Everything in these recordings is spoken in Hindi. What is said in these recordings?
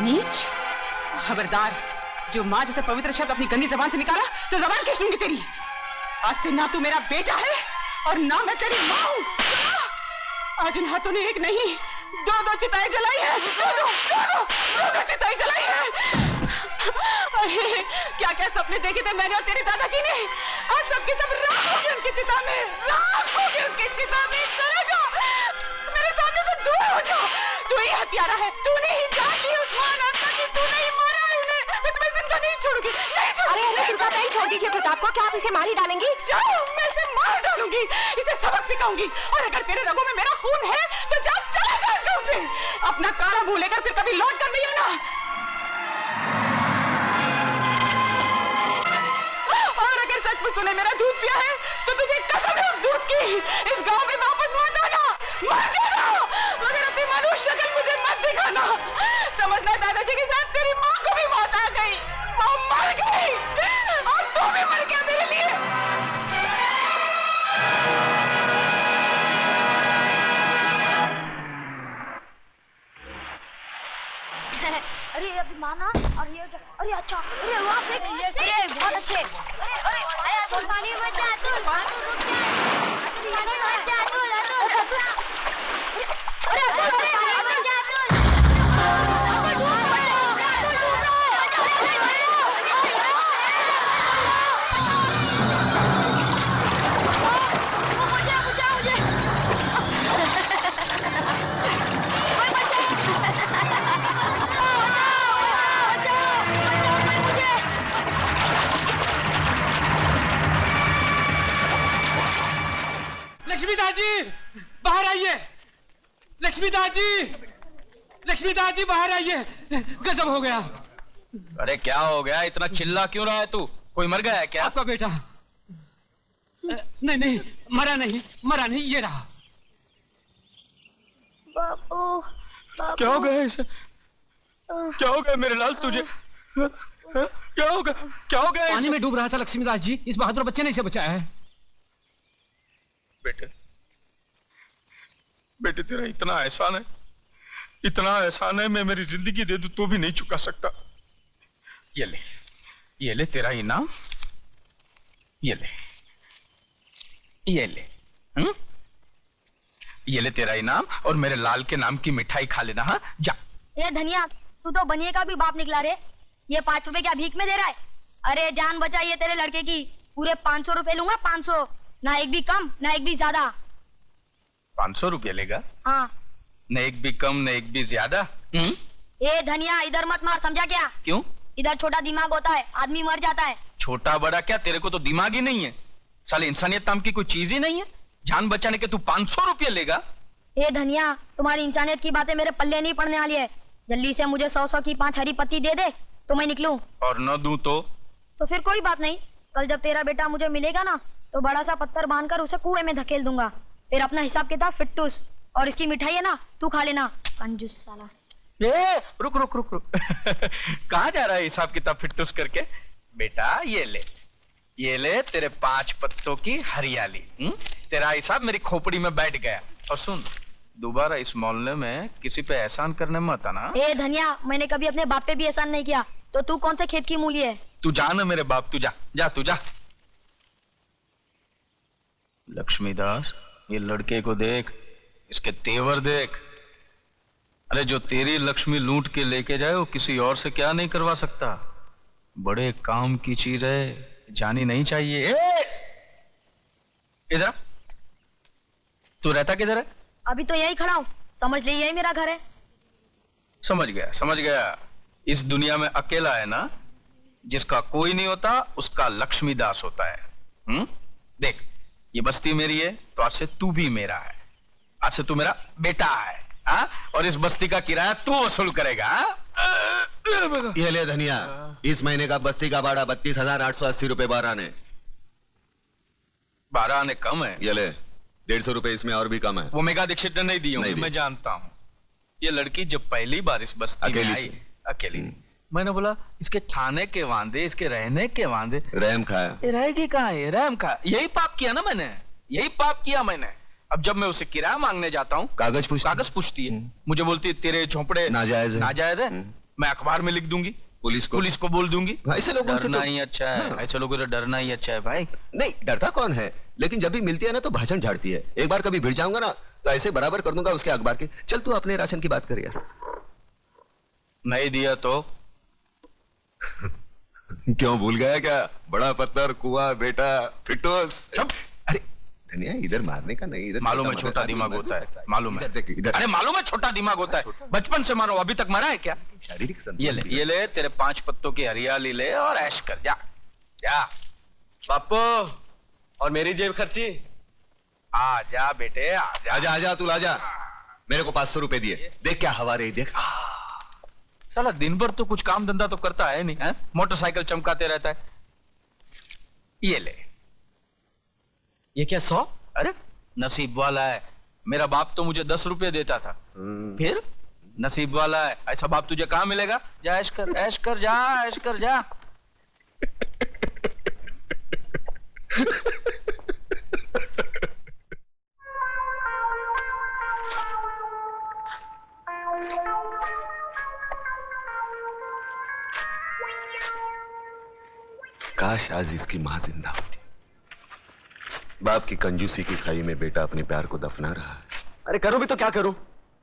नीच, खबरदार, जो माँ जैसे पवित्र शब्द अपनी गंदी जबान से निकाला तो जबान खींच लूंगी तेरी। आज से ना तू मेरा बेटा है और ना मैं तेरी माँ हूँ। आज इन हाथों ने एक नहीं दो चिताएं जलाई है, दो चिताएं जलाई है। अरे क्या क्या सपने देखे थे मैंने और तेरे दादाजी ने, आज सबके सब राख हो गए उनकी चिता में, राख हो गए उनकी चिता में। चले जाओ मेरे सामने से दूर हो जाओ। तू ही हत्यारा है, तूने ही जान ली उस्मान अब्बा की, तूने ही मारा है उन्हें। मैं तुम्हें जिंदा नहीं छोड़ूंगी, नहीं छोड़ूंगी। अरे दुर्गा बहन छोड़ दीजिए प्रताप को, क्या आप इसे मार ही डालेंगी? जाओ, मैं इसे मार डालूंगी, इसे सबक सिखाऊंगी। और अगर तेरे रगों में मेरा खून है तो जा, चला जा इस गांव से। अपना काला मुंह लेकर फिर कभी लौट कर नहीं आना। और अगर सचमुच तूने मेरा दूध पिया है तो तुझे कसम है उस दूध की, इस गांव में वापस मत आना, मर जाना। मगर अपनी मनुष्य शक्ल मुझे मत दिखाना। समझना दादाजी के साथ तेरी माँ को भी मौत आ गई, वो मर गई और तू भी मर गया मेरे लिए। अरे अभी माना और ये अरे अच्छा, अरे वाह ये बहुत अच्छे। अरे अतुल पानी मत जा, अतुल रुक जा, अतुल पानी मत जा, अतुल अरे अतुल पानी मत जा, लक्ष्मीदास जी बाहर आइए, लक्ष्मीदास जी, लक्ष्मीदास जी बाहर आइए, गजब हो गया। अरे क्या हो गया, इतना चिल्ला क्यों रहा है तू? कोई मर गया है क्या? आपका बेटा नहीं मरा नहीं, ये रहा। बापू क्या हो गया इसे? क्या हो गया मेरे लाल तुझे? क्या हो गया पानी में डूब रहा था लक्ष्मीदास जी, इस बहादुर बच्चे ने इसे बचाया है। बेटे तेरा इतना एहसान है, मैं मेरी जिंदगी दे दूं तो भी नहीं चुका सकता। ये ले तेरा इनाम, ये ले तेरा इनाम और मेरे लाल के नाम की मिठाई खा लेना। हाँ जा। ये धनिया, तू तो बनिए का भी बाप निकला रे, ये 5 रुपए क्या भीख में दे रहा है? अरे जान बचाइए तेरे लड़के की, पूरे 500 रुपए लूंगा, 500, ना एक भी कम ना एक भी ज्यादा। 500 रुपये लेगा? हाँ। न एक भी कम न एक भी ज्यादा। ए धनिया, इधर मत मार, समझा क्या? क्यों? इधर छोटा दिमाग होता है, आदमी मर जाता है। छोटा बड़ा क्या, तेरे को तो दिमाग ही नहीं है साले, इंसानियत नाम की कोई चीज ही नहीं है। जान बचाने के तू 500 रुपये लेगा? ए धनिया, तुम्हारी इंसानियत की बातें मेरे पल्ले नहीं पड़ने वाली है। जल्दी से मुझे 100 की 5 हरी पत्ती दे दे तो मैं निकलूं। और न दूं तो फिर कोई बात नहीं, कल जब तेरा बेटा मुझे मिलेगा ना तो बड़ा सा पत्थर बांधकर उसे कुएं में धकेल दूंगा। फिर अपना हिसाब किताब फिट्टूस, और इसकी मिठाई है ना तू खा लेना, कंजूस साला। रुक कहाँ जा रहा है हिसाब किताब फिट्टूस करके? बेटा ये ले तेरे 5 पत्तों की हरियाली। तेरा हिसाब मेरी खोपड़ी में बैठ गया। और सुन, दोबारा इस मोहल्ले में किसी पे एहसान करने मत आना। ए धनिया, मैंने कभी अपने बाप पे भी एहसान नहीं किया, तो तू कौन से खेत की मूली है? तू जा ना मेरे बाप, तू जा। लक्ष्मीदास, ये लड़के को देख, इसके तेवर देख। अरे जो तेरी लक्ष्मी लूट के लेके जाए वो किसी और से क्या नहीं करवा सकता। बड़े काम की चीज है, जानी नहीं चाहिए। इधर तू रहता किधर है? अभी तो यही खड़ा हूँ, समझ ले यही मेरा घर है। समझ गया। इस दुनिया में अकेला है ना जिसका कोई नहीं होता, उसका लक्ष्मीदास होता है। देख, ये बस्ती मेरी है तो आज से तू भी मेरा है, आज से तू मेरा बेटा है। और इस बस्ती का किराया तू वसूल करेगा। ये ले धनिया, इस महीने का बस्ती का भाड़ा 32,880 रुपए 12 आने। 12 आने कम है। ये ले 150 रुपए इसमें और भी कम है। वो मेगा दीक्षित ने नहीं दी होंगी, मैं जानता हूँ। ये लड़की जब पहली बार इस बस्ती में आई अकेली, मैंने बोला इसके खाने के वांदे, इसके रहने के वांदे। रहम खाया। रहेगी कहाँ है? रहम खाया। यही पाप किया ना मैंने, यही पाप किया मैंने। अब जब मैं उसे किराया मांगने जाता हूँ, कागज पूछती है। मुझे बोलती है तेरे झोंपड़े नाजायज है। मैं अखबार में लिख दूंगी, पुलिस को बोल दूंगी। ऐसे लोगों से डरना तो ही अच्छा है। हाँ। ऐसे लोगों से डरना ही अच्छा है भाई। नहीं, डरता कौन है, लेकिन जब भी मिलती है ना तो भाषण झाड़ती है। एक बार कभी भिड़ जाऊंगा ना तो ऐसे बराबर कर दूंगा उसके अखबार के। चल तू अपने राशन की बात कर यार। नहीं दिया तो क्यों भूल गया क्या? बड़ा पत्थर कुआं बेटा फिटोस। अरे धनिया, इधर मारने का नहीं, इधर मालूम है छोटा दिमाग होता है, मालूम है। इधर देख, इधर। अरे मालूम है छोटा दिमाग होता है, बचपन से मारो, अभी तक मरा है क्या? शारीरिक ये ले तेरे 5 पत्तों की हरियाली ले और ऐश कर जा जा। पापो, और मेरी जेब खर्ची। आ जा बेटे, आ जा। आजा आजा, तू आजा। मेरे को 500 रुपए दिए। देख क्या हवा रही, देख। साला दिन भर तो कुछ काम धंधा तो करता है नहीं है? मोटरसाइकिल चमकाते रहता है। ये ले। ये क्या 100? अरे नसीब वाला है, मेरा बाप तो मुझे 10 रुपए देता था। फिर नसीब वाला है, ऐसा बाप तुझे कहां मिलेगा? जा ऐश कर, ऐश कर जा, ऐश कर जा। काश आज इसकी मां जिंदा होती। बाप की कंजूसी की खाई में बेटा अपने प्यार को दफना रहा है। अरे करो भी तो क्या करूं?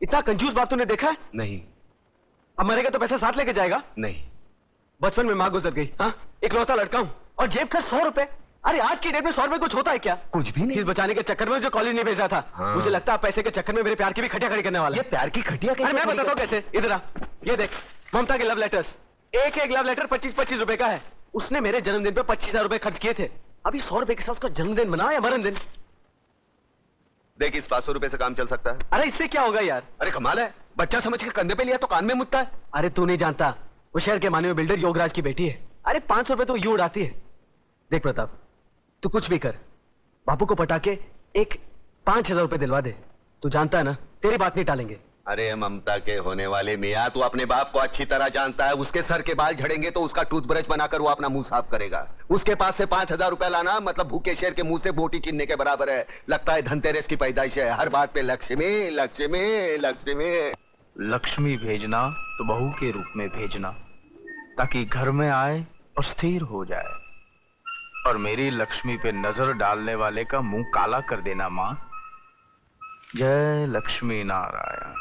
इतना कंजूस बाप तूने देखा है? नहीं अब मरेगा तो पैसा साथ लेके जाएगा? नहीं। बचपन में माँ गुजर गई, हाँ, इकलौता लड़का हूँ और जेब खर्च 100 रुपए। अरे आज की डेट में 100 रुपए कुछ होता है क्या? कुछ भी नहीं। फीस बचाने के चक्कर में जो कॉलेज नहीं भेजा था, हाँ। मुझे लगता है पैसे के चक्कर में मेरे प्यार की भी खटिया खड़ी करने वाला ये है। प्यार की खटिया अरे मैं बताता हूँ कैसे। इधर आ, ये देख ममता के लव लेटर्स। एक एक लव लेटर 25-25 रुपए का है। उसने मेरे जन्मदिन पे 25,000 रुपए खर्च किए थे। अभी 100 रुपए के साथ उसका जन्मदिन मना या मरण दिन? देख, इस 500 रुपए से काम चल सकता है। अरे इससे क्या होगा यार? अरे कमाल है, बच्चा समझ के कंधे पे लिया तो कान में मुतता है। अरे तू नहीं जानता, वो शहर के माने हुए बिल्डर योगराज की बेटी है। अरे 500 रुपए तो यूं उड़ाती है। देख प्रताप, तू कुछ भी कर, बापू को पटा के एक 5,000 रुपए दिलवा दे। तू जानता है ना, तेरी बात नहीं टालेंगे। अरे ममता के होने वाले मियाँ, तू अपने बाप को अच्छी तरह जानता है। उसके सर के बाल झड़ेंगे तो उसका टूथब्रश बनाकर वो अपना मुंह साफ करेगा। उसके पास से 5,000 रुपए लाना मतलब भूखे शेर के मुंह से बोटी छीनने के बराबर है। लगता है धनतेरस की पैदाइश है। हर बात पे लक्ष्मी लक्ष्मी लक्ष्मी। लक्ष्मी भेजना तो बहू के रूप में भेजना, ताकि घर में आए और स्थिर हो जाए। और मेरी लक्ष्मी पे नजर डालने वाले का मुंह काला कर देना माँ। जय लक्ष्मी नारायण,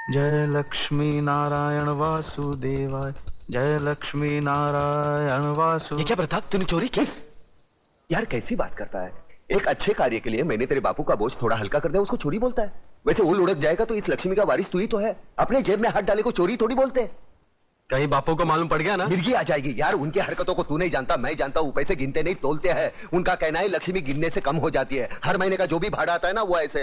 जय लक्ष्मी नारायण वासुदेवाय, जय लक्ष्मी नारायण वासु। ये क्या प्रताप, तूने चोरी की? यार कैसी बात करता है। एक अच्छे कार्य के लिए मैंने तेरे बापू का बोझ थोड़ा हल्का कर दिया, उसको चोरी बोलता है? वैसे वो लुढ़क जाएगा तो इस लक्ष्मी का वारिस तू ही तो है। अपने जेब में हाथ डाले को चोरी थोड़ी बोलते। कहीं बापू को मालूम पड़ गया ना, मिर्गी आ जाएगी। यार उनकी हरकतों को तू नहीं जानता, मैं जानता हूँ। पैसे गिनते नहीं तोलते हैं। उनका कहना है लक्ष्मी गिनने से कम हो जाती है। हर महीने का जो भी भाड़ा आता है ना वो ऐसे।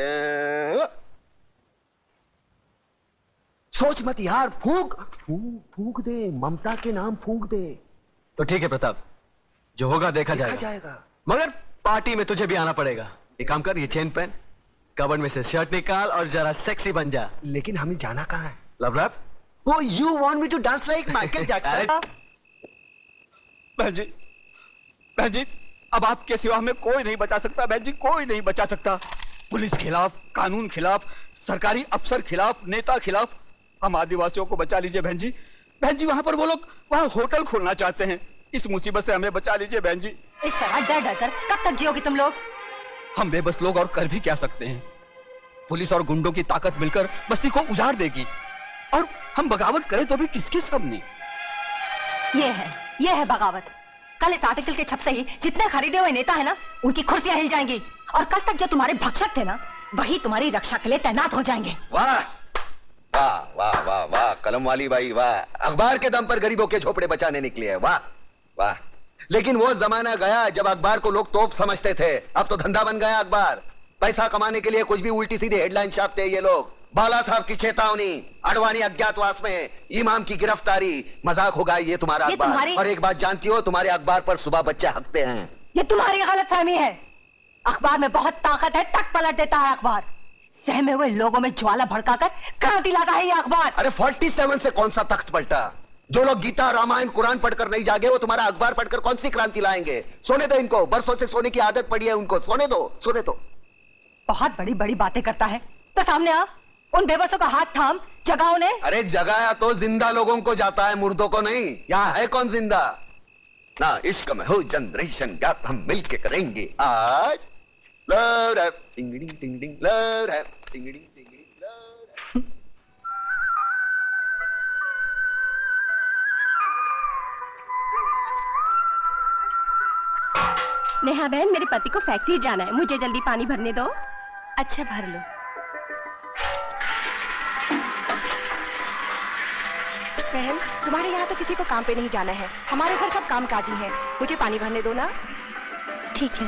सोच मत यार, फूक फूक दे, ममता के नाम फूक दे। तो ठीक है प्रताप, जो होगा देखा जाएगा। मगर पार्टी में तुझे भी आना पड़ेगा। एक काम कर, ये चेन पहन, कबर्ड में से शर्ट निकाल और जरा सेक्सी बन जा। लेकिन हमें जाना कहाँ है? Love rap? Oh, you want me to dance like Michael Jackson? बहन जी, अब आपके सिवा हमें कोई नहीं बचा सकता। बहन जी, कोई नहीं बचा सकता। पुलिस खिलाफ, कानून खिलाफ, सरकारी अफसर खिलाफ, नेता खिलाफ। हम आदिवासियों को बचा लीजिए बहन जी। बहन जी, वहाँ पर वो लोग वहाँ होटल खोलना चाहते हैं। इस मुसीबत से हमें बचा लीजिए बहन जी। इस तरह डर डर कर कब तक जियोगे तुम लोग? हम बेबस लोग और कर भी क्या सकते हैं? पुलिस और गुंडों की ताकत मिलकर बस्ती को उजाड़ देगी। और हम बगावत करें तो भी किसके सामने? ये है बगावत। कल इस आर्टिकल के छपते ही जितने खरीदे हुए नेता है ना, उनकी कुर्सियां हिल जाएंगी। और कल तक जो तुम्हारे भक्षक थे ना, वही तुम्हारी रक्षा के लिए तैनात हो जाएंगे। वाह वाह वाह वाह वाह, कलम वाली बाई वाह। अखबार के दम पर गरीबों के झोपड़े बचाने निकली है। वाह वाह। लेकिन वो जमाना गया जब अखबार को लोग तोप समझते थे। अब तो धंधा बन गया अखबार। पैसा कमाने के लिए कुछ भी उल्टी सीधी हेडलाइन छापते हैं ये लोग। बाला साहब की चेतावनी, अडवाणी अज्ञातवास में, इमाम की गिरफ्तारी। मजाक होगा ये तुम्हारा अखबार। और एक बात जानती हो, तुम्हारे अखबार पर सुबह बच्चे हकते हैं। ये तुम्हारी गलतफहमी है। अखबार में बहुत ताकत है, टक पलट देता है अखबार। सहमे हुए लोगों में ज्वाला भड़काकर क्रांति लाता है ये अखबार। अरे 47 से कौन सा तख्त पलटा? जो लोग गीता, रामायण, कुरान पढ़कर नहीं जागे, वो तुम्हारा अखबार पढ़कर कौन सी क्रांति लाएंगे? सोने दो इनको, बरसों से सोने की आदत पड़ी है उनको। सोने दो, सोने दो। बहुत बड़ी बड़ी बातें करता है तो सामने आ, उन बेबसों का हाथ थाम जगाओ ने। अरे जगाया तो जिंदा लोगों को जाता है, मुर्दों को नहीं। यहाँ है कौन जिंदा? ना इश्क में हो जनरेशन गैप, हम मिलके करेंगे आज। लव रैप टिंगड़ी टिंगड़ी, लव रैप टिंगड़ी टिंगड़ी, लव रैप। नेहा बहन, मेरे पति को फैक्ट्री जाना है, मुझे जल्दी पानी भरने दो। अच्छा भर लो। बहन, तुम्हारे यहाँ तो किसी को काम पे नहीं जाना है, हमारे घर सब कामकाजी हैं, मुझे पानी भरने दो ना। ठीक है।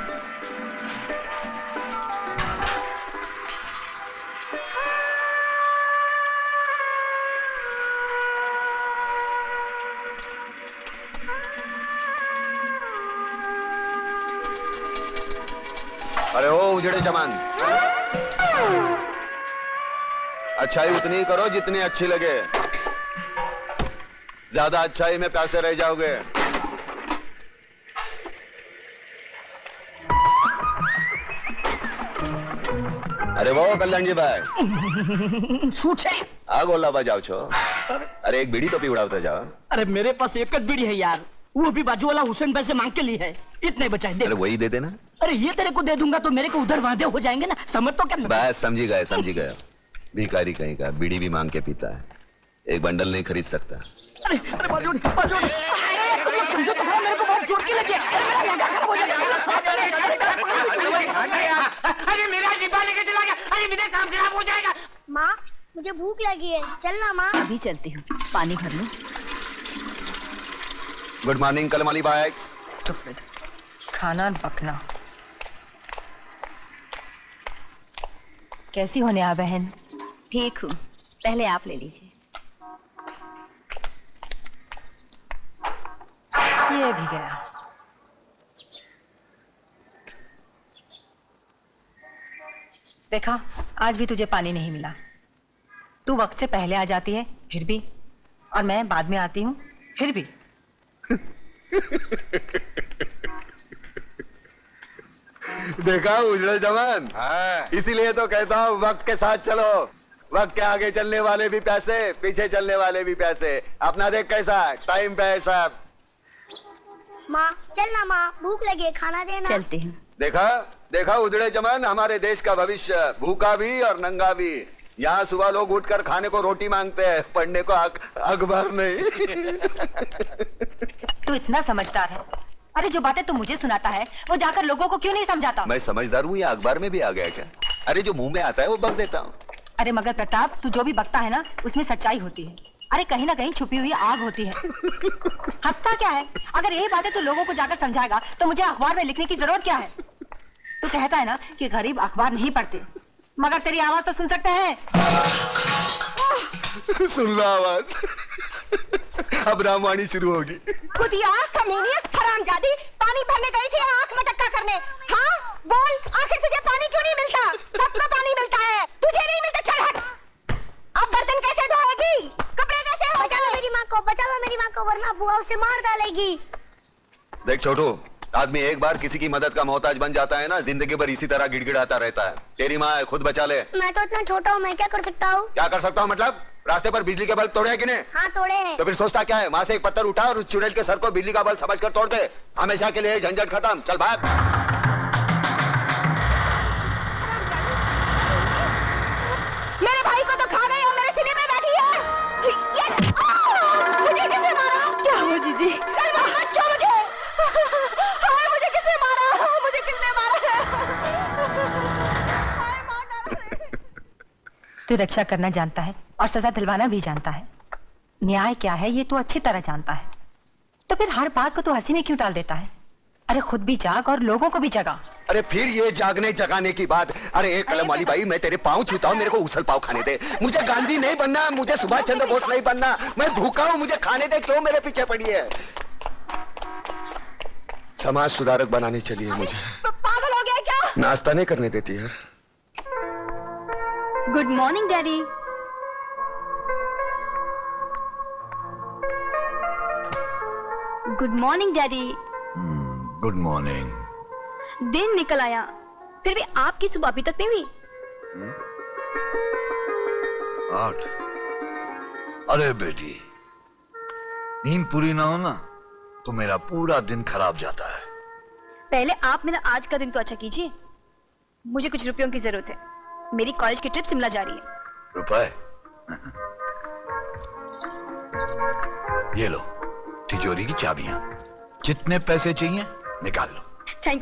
अरे ओ उजड़े जमान, अच्छाई उतनी करो जितनी अच्छी लगे, ज्यादा अच्छाई में प्यासे रह जाओगे। अरे वो कल्याण जी भाई શું છે? आ गोला बजाओ छो। अरे एक बीड़ी तो पी उड़ाते जाओ। अरे मेरे पास एक જ बीड़ी है यार, वो भी बाजू वाला हुसैन भाई से मांग के ली है, इतने बचाए दे। अरे वही दे देना। अरे ये तेरे को दे दूंगा तो मेरे को उधर वादे हो जाएंगे ना, समझ तो क्या? बस समझी गए समझी गए। भिखारी कहीं का बीड़ी भी मांग के पीता है, एक बंडल नहीं खरीद सकता। अरे अरे बाजू बाजू, समझो तो मेरे को बहुत चोट की लगी है। अरे मेरा डिब्बा लेके चला गया, अरे मेरा काम खराब हो जाएगा। माँ मुझे भूख लगी है, चलना माँ। अभी चलती हूँ, पानी भर लूं। गुड मॉर्निंग कलमाली बाय। स्टूपिड, खाना पकना। कैसी हो नेहा बहन? ठीक हूँ, पहले आप ले लीजिए। ये भी गया। देखा, आज भी तुझे पानी नहीं मिला। तू वक्त से पहले आ जाती है फिर भी, और मैं बाद में आती हूँ फिर भी। देखा उजड़े जवान, इसीलिए तो कहता हूँ वक्त के साथ चलो। वक्त के आगे चलने वाले भी पैसे, पीछे चलने वाले भी पैसे। अपना देख कैसा टाइम पे है सब। माँ चलना माँ, भूख लगी है, खाना देना। चलती हूँ। देखा देखा उजड़े जवान, हमारे देश का भविष्य भूखा भी और नंगा भी। यहाँ सुबह लोग उठकर खाने को रोटी मांगते हैं, पढ़ने को अखबार नहीं। तू इतना समझदार है, अरे जो बातें तू मुझे सुनाता है वो जाकर लोगों को क्यों नहीं समझाता? मैं समझदार हूँ या अखबार में भी आ गया क्या? अरे जो मुंह में आता है वो बक देता हूँ। अरे मगर प्रताप, तू जो भी बकता है ना उसमें सच्चाई होती है। अरे कहीं ना कहीं छुपी हुई आग होती है। हंसता क्या है? अगर यही बातें तू लोगों को जाकर समझाएगा तो मुझे अखबार में लिखने की जरूरत क्या है? तू कहता है ना कि गरीब अखबार नहीं पढ़ते, मगर तेरी आवाज तो सुन सकते हैं। सुन लो आवाज। अब रामवाणी शुरू होगी। खुद यार कमीनी हरामजादी, पानी भरने गई थी आंख में टक्का करने। हाँ बोल, आखिर तुझे पानी क्यों नहीं मिलता? सबको पानी मिलता है, तुझे नहीं मिलता। चल हट। अब बर्तन कैसे धोएगी, कपड़े कैसे हो? बचा लो मेरी माँ को, बचा लो मेरी माँ को, वरना बुआ उसे मार डालेगी। देख छोटू, आदमी एक बार किसी की मदद का मोहताज बन जाता है ना, जिंदगी भर इसी तरह गिड़गिड़ाता रहता है। तेरी माँ है, खुद बचा ले। मैं तो इतना छोटा हूँ, मैं क्या कर सकता हूँ? क्या कर सकता हूँ मतलब? रास्ते पर बिजली के बल्ब तोड़े हैं कि नहीं? हाँ तोड़े हैं। तो फिर सोचता क्या है? वहां से एक पत्थर उठा और उस चुड़ैल के सर को बिजली का बल्ब समझकर तोड़ दे। हमेशा के लिए झंझट खत्म। चल भाग। मेरे भाई को तो खा गई और मेरे सीने में बैठी है। मुझे किसने मारा? क्या हुआ जीजी? मत छो मुझे। हाय मुझे किसने मारा? मुझे किसने मारा है? तू रक्षा करना जानता है और सजा दिलवाना भी जानता है। न्याय क्या है ये तू अच्छी तरह जानता है, तो फिर हर बात को तू हंसी में क्यों टाल देता है? अरे खुद भी जाग और लोगों को भी जगा। अरे फिर ये जागने जगाने की बात। अरे एक कलम वाली भाई, मैं तेरे पाँव छूता हूँ, मेरे को उछल पाव खाने दे। मुझे गांधी नहीं बनना, मुझे सुभाष चंद्र बोस नहीं बनना। मैं भूखा हूँ, मुझे खाने दे। क्यों मेरे पीछे पड़ी है? समाज सुधारक बनाने चली है मुझे। पागल हो गया क्या? नाश्ता नहीं करने देती यार। Good morning daddy. Good morning daddy. Good morning. दिन निकल आया, फिर भी आपकी सुबह अभी तक नहीं हुई। 8 अरे बेटी, नींद पूरी ना हो ना तो मेरा पूरा दिन खराब जाता है। पहले आप मेरा आज का दिन तो अच्छा कीजिए। मुझे कुछ रुपयों की जरूरत है। मेरी कॉलेज की ट्रिप शिमला जा रही है। रुपए? ये लो तिजोरी की चाबियां। जितने पैसे चाहिए निकाल लो। Thank you.